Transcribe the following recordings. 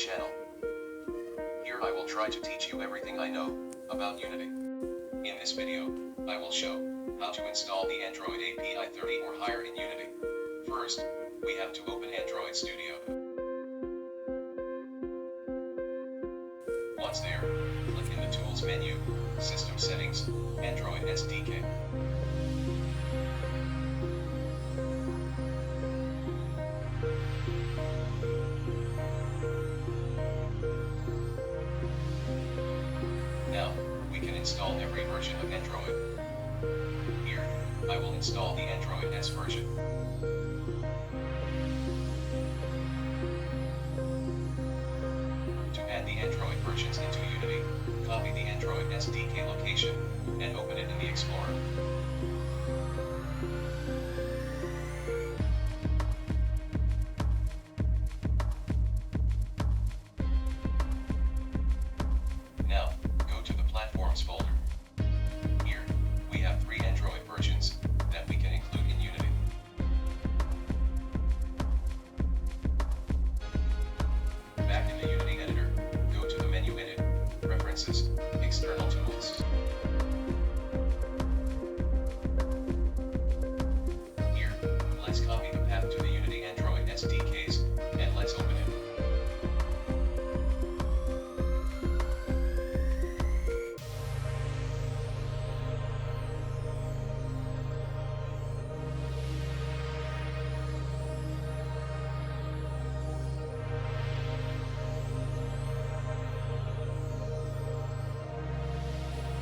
channel. Here I will try to teach you everything I know about Unity. In this video, I will show how to install the Android API 30 or higher in Unity. First, we have to open Android Studio. Once there, click in the Tools menu, System Settings, Android SDK. Now, we can install every version of Android. Here, I will install the Android S version. To add the Android versions into Unity, copy the Android SDK location, and open it in the Explorer. Now, go to the Platforms folder. Here, we have 3 Android versions that we can include in Unity. Back in the Unity editor, go to the menu Edit, Preferences, External Tools. Here, let's copy the path to the Unity Android SDKs, and let's open it.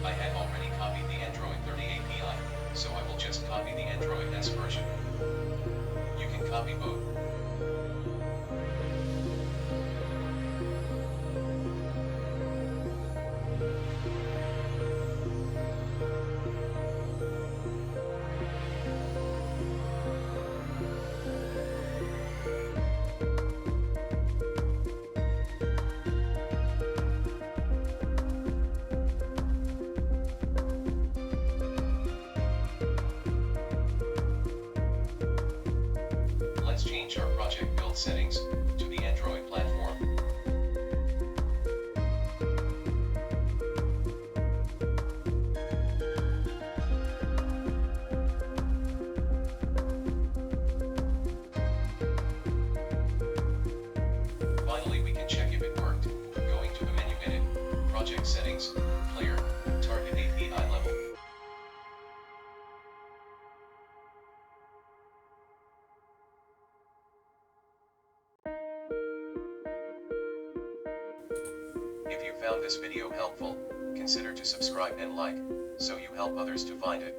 I had already copied the Android 30 API, so I will just copy the Android S version. You can copy both. Let's change our project build settings to the Android platform. Finally, we can check if it worked, going to the menu Edit, Project Settings, Player, Target API Level. If you found this video helpful, consider to subscribe and like, so you help others to find it.